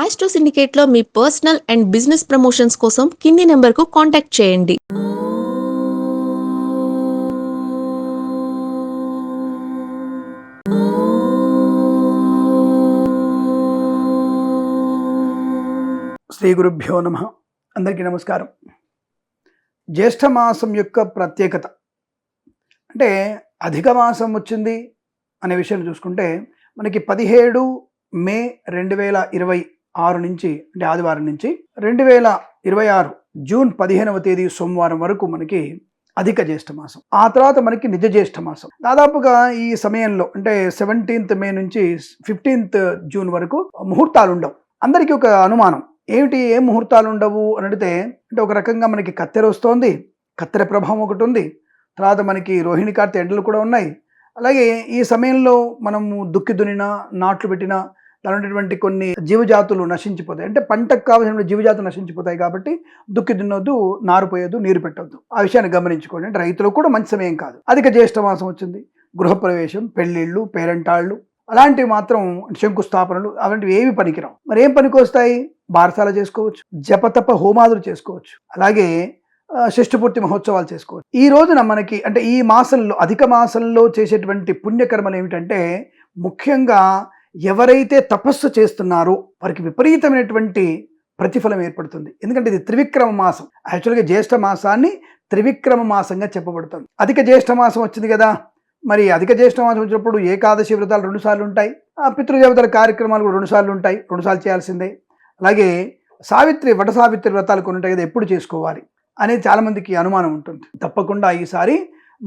Astro సిండికేట్లో మీ personal and business promotions కోసం కింది నెంబర్కు కాంటాక్ట్ చేయండి. శ్రీ గురుభ్యో నమః. అందరికీ నమస్కారం. జ్యేష్ఠ మాసం యొక్క ప్రత్యేకత అంటే అధిక మాసం వచ్చింది అనే విషయాన్ని చూసుకుంటే మనకి 17 మే 2026 నుంచి అంటే ఆదివారం నుంచి 2026 జూన్ 15వ తేదీ సోమవారం వరకు మనకి అధిక జ్యేష్ఠ మాసం. ఆ తర్వాత మనకి నిజ జ్యేష్ఠ మాసం. దాదాపుగా ఈ సమయంలో అంటే 17th మే నుంచి 15th జూన్ వరకు ముహూర్తాలు ఉండవు. అందరికీ ఒక అనుమానం, ఏమిటి ఏం ముహూర్తాలు ఉండవు అని అడిగితే, అంటే ఒక రకంగా మనకి కత్తెర వస్తోంది, కత్తెర ప్రభావం ఒకటి ఉంది, తర్వాత మనకి రోహిణి కార్తె ఎండలు కూడా ఉన్నాయి. అలాగే ఈ సమయంలో మనము దుక్కి దున్నినా నాట్లు పెట్టినా దాని ఉన్నటువంటి కొన్ని జీవజాతులు నశించిపోతాయి. అంటే పంటకు కావాల్సిన జీవజాతులు నశించిపోతాయి కాబట్టి దుక్కి దున్నొద్దు, నారు పోయొద్దు, నీరు పెట్టొద్దు. ఆ విషయాన్ని గమనించుకోండి. అంటే రైతులకు కూడా మంచి సమయం కాదు. అధిక జ్యేష్ఠ మాసం వచ్చింది. గృహప్రవేశం, పెళ్ళిళ్ళు, పేరంటాళ్ళు అలాంటివి మాత్రం, శంకుస్థాపనలు అలాంటివి ఏవి పనికిరావు. మరి ఏం పనికి వస్తాయి? బారసాల చేసుకోవచ్చు, జపతప హోమాదులు చేసుకోవచ్చు, అలాగే షష్ఠపూర్తి మహోత్సవాలు చేసుకోవచ్చు. ఈ రోజున మనకి అంటే ఈ మాసంలో అధిక మాసంలో చేసేటువంటి పుణ్యకర్మలు ఏమిటంటే, ముఖ్యంగా ఎవరైతే తపస్సు చేస్తున్నారో వారికి విపరీతమైనటువంటి ప్రతిఫలం ఏర్పడుతుంది. ఎందుకంటే ఇది త్రివిక్రమ మాసం. యాక్చువల్గా జ్యేష్ఠ మాసాన్ని త్రివిక్రమ మాసంగా చెప్పబడుతుంది. అధిక జ్యేష్ఠ మాసం వచ్చింది కదా, మరి అధిక జ్యేష్ఠ మాసం వచ్చినప్పుడు ఏకాదశి వ్రతాలు 2 సార్లు ఉంటాయి, పితృదేవతల కార్యక్రమాలు కూడా 2 సార్లు ఉంటాయి, 2 సార్లు చేయాల్సిందే. అలాగే వట సావిత్రి వ్రతాలు కొన్ని ఉంటాయి కదా, ఎప్పుడు చేసుకోవాలి అనేది చాలామందికి అనుమానం ఉంటుంది. తప్పకుండా ఈసారి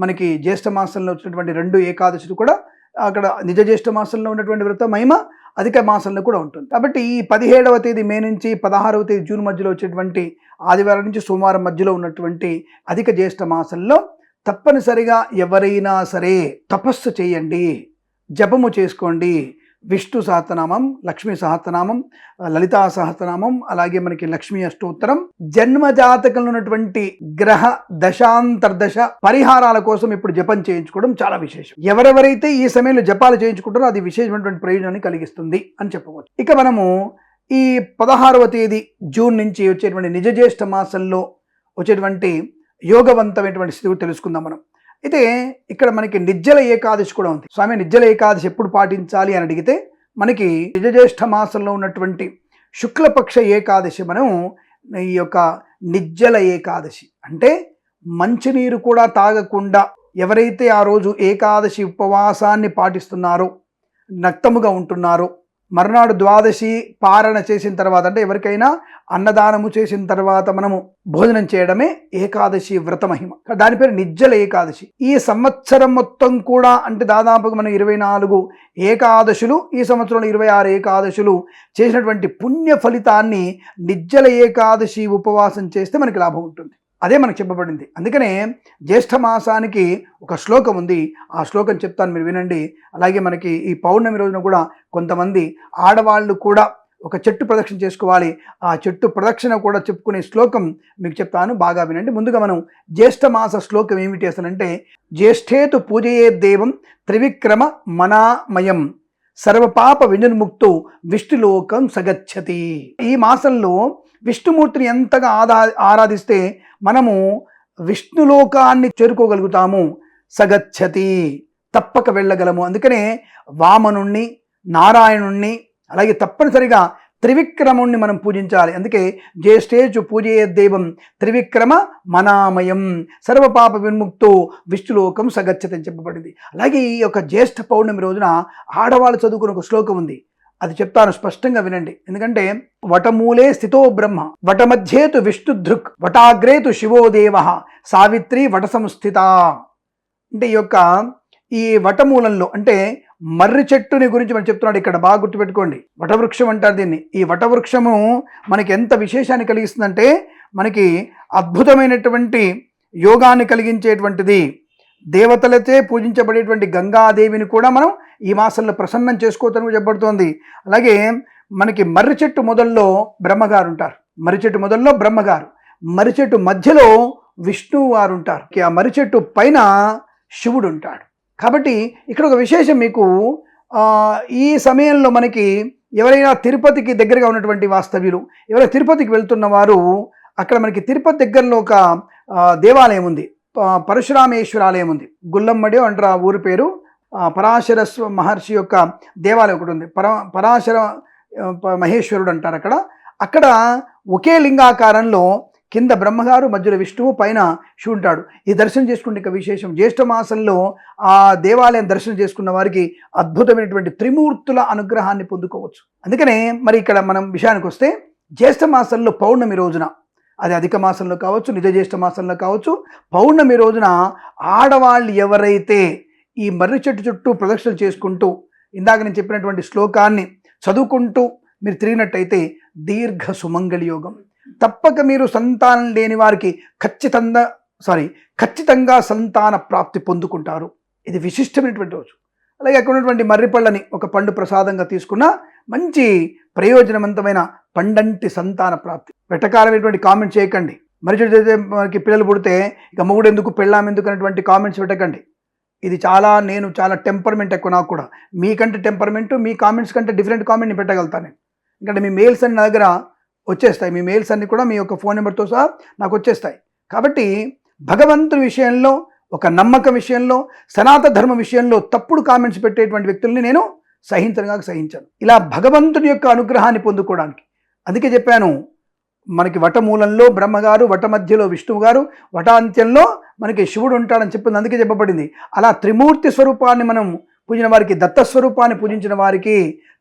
మనకి జ్యేష్ఠ మాసంలో వచ్చినటువంటి 2 ఏకాదశులు కూడా అక్కడ నిజ జ్యేష్ఠ మాసంలో ఉన్నటువంటి వ్రత మహిమ అధిక మాసంలో కూడా ఉంటుంది. కాబట్టి ఈ 17వ తేదీ మే నుంచి 16వ తేదీ జూన్ మధ్యలో వచ్చేటువంటి ఆదివారం నుంచి సోమవారం మధ్యలో ఉన్నటువంటి అధిక జ్యేష్ఠ మాసంలో తప్పనిసరిగా ఎవరైనా సరే తపస్సు చేయండి, జపము చేసుకోండి. విష్ణు సహస్రనామం, లక్ష్మీ సహస్రనామం, లలితా సహస్రనామం, అలాగే మనకి లక్ష్మీ అష్టోత్తరం, జన్మజాతకంలో ఉన్నటువంటి గ్రహ దశాంతర్దశ పరిహారాల కోసం ఇప్పుడు జపం చేయించుకోవడం చాలా విశేషం. ఎవరెవరైతే ఈ సమయంలో జపాలు చేయించుకుంటారో అది విశేషమైనటువంటి ప్రయోజనాన్ని కలిగిస్తుంది అని చెప్పవచ్చు. ఇక మనము ఈ 16వ తేదీ జూన్ నుంచి వచ్చేటువంటి నిజ జ్యేష్ఠ మాసంలో వచ్చేటువంటి యోగవంతమైనటువంటి స్థితి తెలుసుకుందాం మనం. అయితే ఇక్కడ మనకి నిర్జల ఏకాదశి కూడా ఉంది. స్వామి, నిర్జల ఏకాదశి ఎప్పుడు పాటించాలి అని అడిగితే, మనకి నిజ జ్యేష్ఠ మాసంలో ఉన్నటువంటి శుక్లపక్ష ఏకాదశి మనం ఈ యొక్క నిర్జల ఏకాదశి అంటే మంచినీరు కూడా తాగకుండా ఎవరైతే ఆ రోజు ఏకాదశి ఉపవాసాన్ని పాటిస్తున్నారో, నక్తముగా ఉంటున్నారో, మర్నాడు ద్వాదశి పారణ చేసిన తర్వాత అంటే ఎవరికైనా అన్నదానము చేసిన తర్వాత మనము భోజనం చేయడమే ఏకాదశి వ్రత మహిమ. దాని పేరు నిర్జల ఏకాదశి. ఈ సంవత్సరం మొత్తం కూడా అంటే దాదాపుగా మనం 24 ఏకాదశులు, ఈ సంవత్సరంలో 26 ఏకాదశులు చేసినటువంటి పుణ్య ఫలితాన్ని నిర్జల ఏకాదశి ఉపవాసం చేస్తే మనకి లాభం ఉంటుంది. అదే మనకు చెప్పబడింది. అందుకనే జ్యేష్ఠ మాసానికి ఒక శ్లోకం ఉంది, ఆ శ్లోకం చెప్తాను, మీరు వినండి. అలాగే మనకి ఈ పౌర్ణమి రోజున కూడా కొంతమంది ఆడవాళ్ళు కూడా ఒక చెట్టు ప్రదక్షిణ చేసుకోవాలి. ఆ చెట్టు ప్రదక్షిణ కూడా చెప్పుకునే శ్లోకం మీకు చెప్తాను, బాగా వినండి. ముందుగా మనం జ్యేష్ఠ మాస శ్లోకం ఏమిటి అసలంటే, జ్యేష్ఠేతు పూజయే దేవం త్రివిక్రమ మనామయం సర్వపాప వినిర్ముక్తో విష్ణులోకం సగచ్చతి. ఈ మాసంలో విష్ణుమూర్తిని ఎంతగా ఆరాధిస్తే మనము విష్ణులోకాన్ని చేరుకోగలుగుతాము. సగచ్చతి, తప్పక వెళ్ళగలము. అందుకనే వామనుణ్ణి, నారాయణుణ్ణి, అలాగే తప్పనిసరిగా త్రివిక్రముణ్ణి మనం పూజించాలి. అందుకే జ్యేష్ఠేచు పూజయే దేవం త్రివిక్రమ మనామయం సర్వపాప విముక్తో విష్ణులోకం సగచ్చతి అని చెప్పబడింది. అలాగే ఈ యొక్క జ్యేష్ఠ పౌర్ణమి రోజున ఆడవాళ్ళు చదువుకున్న ఒక శ్లోకం ఉంది, అది చెప్తాను, స్పష్టంగా వినండి. ఎందుకంటే వటమూలే స్థితో బ్రహ్మ వటమధ్యేతు విష్ణుధృక్ వటాగ్రేతు శివోదేవ సావిత్రి వట సంస్థిత. అంటే ఈ వటమూలంలో అంటే మర్రి చెట్టుని గురించి మనం చెప్తున్నాడు ఇక్కడ, బాగా గుర్తుపెట్టుకోండి. వటవృక్షం అంటారు దీన్ని. ఈ వటవృక్షము మనకి ఎంత విశేషాన్ని కలిగిస్తుందంటే, మనకి అద్భుతమైనటువంటి యోగాన్ని కలిగించేటువంటిది. దేవతలచే పూజించబడేటువంటి గంగాదేవిని కూడా మనం ఈ మాసంలో ప్రసన్నం చేసుకోవచ్చని చెప్పబడుతోంది. అలాగే మనకి మర్రి చెట్టు మొదల్లో బ్రహ్మగారు ఉంటారు, మర్రి చెట్టు మొదల్లో బ్రహ్మగారు, మర్రి చెట్టు మధ్యలో విష్ణువు వారు ఉంటారు, ఆ మర్రి చెట్టు పైన శివుడు ఉంటాడు. కాబట్టి ఇక్కడ ఒక విశేషం మీకు ఈ సమయంలో మనకి ఎవరైనా తిరుపతికి దగ్గరగా ఉన్నటువంటి వాస్తవ్యులు ఎవరైనా తిరుపతికి వెళ్తున్న వారు అక్కడ మనకి తిరుపతి దగ్గరలో ఒక దేవాలయం ఉంది, పరశురామేశ్వర ఆలయం ఉంది. గుల్లమ్మడి అంటారు ఆ ఊరి పేరు. పరాశర మహర్షి యొక్క దేవాలయం ఒకటి ఉంది. పరాశర మహేశ్వరుడు అంటారు అక్కడ. అక్కడ ఒకే లింగాకారంలో కింద బ్రహ్మగారు, మధ్యలో విష్ణువు, పైన శివుడు ఉంటాడు. ఈ దర్శనం చేసుకుంటే ఇక విశేషం. జ్యేష్ఠ మాసంలో ఆ దేవాలయం దర్శనం చేసుకున్న వారికి అద్భుతమైనటువంటి త్రిమూర్తుల అనుగ్రహాన్ని పొందుకోవచ్చు. అందుకనే మరి ఇక్కడ మనం విషయానికి వస్తే, జ్యేష్ఠ మాసంలో పౌర్ణమి రోజున, అది అధిక మాసంలో కావచ్చు, నిజ జ్యేష్ఠ మాసంలో కావచ్చు, పౌర్ణమి రోజున ఆడవాళ్ళు ఎవరైతే ఈ మర్రి చెట్టు చుట్టూ ప్రదక్షిణ చేసుకుంటూ ఇందాక నేను చెప్పినటువంటి శ్లోకాన్ని చదువుకుంటూ మీరు తిరిగినట్టయితే దీర్ఘ సుమంగళి యోగం. తప్పక మీరు సంతానం లేని వారికి ఖచ్చితంగా సంతాన ప్రాప్తి పొందుకుంటారు. ఇది విశిష్టమైనటువంటి రోజు. అలాగే అక్కడ ఉన్నటువంటి మర్రి పళ్ళని ఒక పండు ప్రసాదంగా తీసుకున్న మంచి ప్రయోజనవంతమైన పండంటి సంతాన ప్రాప్తి. వెటకారమైనటువంటి కామెంట్స్ చేయకండి. మరి మనకి పిల్లలు పుడితే ఇక మొగుడు ఎందుకు పెళ్ళాం ఎందుకు అనేటువంటి కామెంట్స్ పెట్టకండి. ఇది నేను చాలా టెంపర్మెంట్ ఎక్కువ. నాకు కూడా మీకంటే టెంపర్మెంట్, మీ కామెంట్స్ కంటే డిఫరెంట్ కామెంట్ నేను పెట్టగలుగుతాను. ఎందుకంటే మీ మెయిల్స్ అన్ని నా దగ్గర వచ్చేస్తాయి. మీ మెయిల్స్ అన్ని కూడా మీ యొక్క ఫోన్ నెంబర్తో సహా నాకు వచ్చేస్తాయి. కాబట్టి భగవంతుని విషయంలో, ఒక నమ్మకం విషయంలో, సనాతన ధర్మ విషయంలో తప్పుడు కామెంట్స్ పెట్టేటువంటి వ్యక్తుల్ని నేను సహించను. ఇలా భగవంతుని యొక్క అనుగ్రహాన్ని పొందుకోవడానికి. అందుకే చెప్పాను, మనకి వటమూలంలో బ్రహ్మగారు, వట మధ్యలో విష్ణువు గారు, వటాంత్యంలో మనకి శివుడు ఉంటాడని చెప్పింది. అందుకే చెప్పబడింది. అలా త్రిమూర్తి స్వరూపాన్ని మనం పూజిన వారికి, దత్తస్వరూపాన్ని పూజించిన వారికి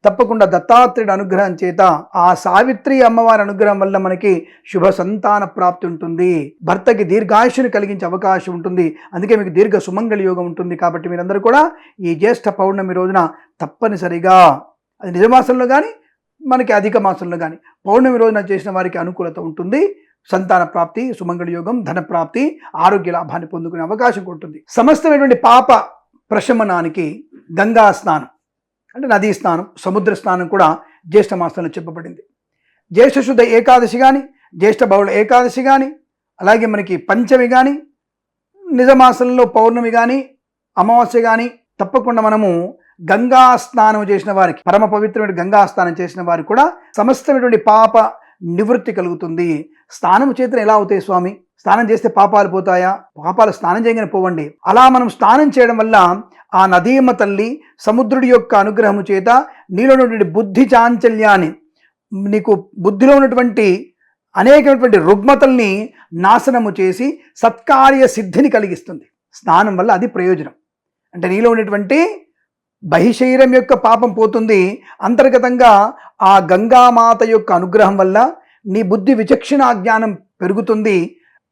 తప్పకుండా దత్తాత్రేయుడు అనుగ్రహం చేత, ఆ సావిత్రి అమ్మవారి అనుగ్రహం వల్ల మనకి శుభ సంతాన ప్రాప్తి ఉంటుంది. భర్తకి దీర్ఘాయుష్ని కలిగించే అవకాశం ఉంటుంది. అందుకే మీకు దీర్ఘ సుమంగళి యోగం ఉంటుంది. కాబట్టి మీరందరూ కూడా ఈ జ్యేష్ఠ పౌర్ణమి రోజున తప్పనిసరిగా, అది నిజమాసంలో కానీ మనకి అధిక మాసంలో కానీ పౌర్ణమి రోజున చేసిన వారికి అనుకూలత ఉంటుంది. సంతాన ప్రాప్తి, సుమంగళి యోగం, ధన ప్రాప్తి, ఆరోగ్య లాభాన్ని పొందుకునే అవకాశం ఉంటుంది. సమస్తమైనటువంటి పాప ప్రశమనానికి గంగా స్నానం అంటే నదీ స్నానం, సముద్ర స్నానం కూడా జ్యేష్ఠ మాసంలో చెప్పబడింది. జ్యేష్ఠ శుద్ధ ఏకాదశి కానీ, జ్యేష్ఠ బహుళ ఏకాదశి కానీ, అలాగే మనకి పంచమి కానీ, నిజమాసంలో పౌర్ణమి కానీ, అమావాస్య కానీ తప్పకుండా మనము గంగా స్నానం చేసిన వారికి, పరమ పవిత్రమైన గంగా స్నానం చేసిన వారికి కూడా సమస్తమైనటువంటి పాప నివృత్తి కలుగుతుంది. స్నానం చేతన ఎలా అవుతాయి స్వామి? స్నానం చేస్తే పాపాలు పోతాయా? పాపాలు స్నానం చేయగానే పోవండి. అలా మనం స్నానం చేయడం వల్ల ఆ నదీమ తల్లి సముద్రుడి యొక్క అనుగ్రహము చేత నీలో ఉన్నటువంటి బుద్ధి చాంచల్యాన్ని, నీకు బుద్ధిలో ఉన్నటువంటి అనేకమైనటువంటి రుగ్మతల్ని నాశనము చేసి సత్కార్య సిద్ధిని కలిగిస్తుంది. స్నానం వల్ల అది ప్రయోజనం. అంటే నీలో ఉన్నటువంటి బహిశరీరం యొక్క పాపం పోతుంది. అంతర్గతంగా ఆ గంగామాత యొక్క అనుగ్రహం వల్ల నీ బుద్ధి విచక్షణ జ్ఞానం పెరుగుతుంది.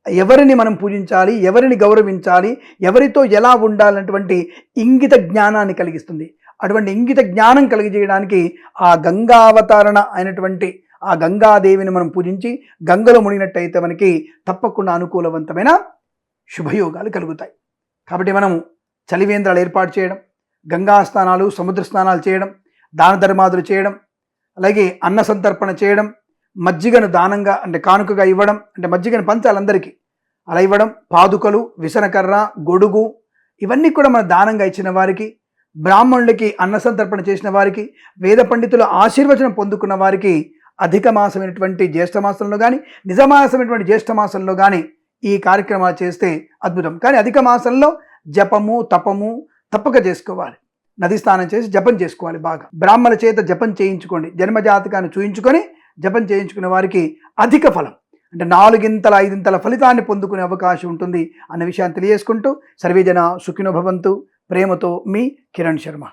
ఎవరిని మనం పూజించాలి, ఎవరిని గౌరవించాలి, ఎవరితో ఎలా ఉండాలన్నటువంటి ఇంగిత జ్ఞానాన్ని కలిగిస్తుంది. అటువంటి ఇంగిత జ్ఞానం కలిగజేయడానికి ఆ గంగావతారణ అయినటువంటి ఆ గంగాదేవిని మనం పూజించి గంగలో మునిగినట్టయితే మనకి తప్పకుండా అనుకూలవంతమైన శుభయోగాలు కలుగుతాయి. కాబట్టి మనము చలివేంద్రాలు ఏర్పాటు చేయడం, గంగా స్నానాలు, సముద్ర స్నానాలు చేయడం, దాన ధర్మాదులు చేయడం, అలాగే అన్న సంతర్పణ చేయడం, మజ్జిగను దానంగా అంటే కానుకగా ఇవ్వడం, అంటే మజ్జిగను పంచాలందరికీ అలా ఇవ్వడం, పాదుకలు, విసనకర్ర, గొడుగు ఇవన్నీ కూడా మన దానంగా ఇచ్చిన వారికి, బ్రాహ్మణులకి అన్న సంతర్పణ చేసిన వారికి, వేద పండితుల ఆశీర్వచనం పొందుకున్న వారికి అధిక మాసమైనటువంటి జ్యేష్ఠ మాసంలో కానీ, నిజమాసమైనటువంటి జ్యేష్ఠ మాసంలో కానీ ఈ కార్యక్రమాలు చేస్తే అద్భుతం. కానీ అధిక మాసంలో జపము, తపము తప్పక చేసుకోవాలి. నది స్నానం చేసి జపం చేసుకోవాలి. బాగా బ్రాహ్మణ చేత జపం చేయించుకోండి. జన్మజాతకాన్ని చూయించుకొని జపం చేయించుకునే వారికి అధిక ఫలం, అంటే 4 5 ఫలితాన్ని పొందుకునే అవకాశం ఉంటుంది అన్న విషయాన్ని తెలియజేసుకుంటూ, సర్వేజన సుఖినో భవంతు. ప్రేమతో మీ కిరణ్ శర్మ.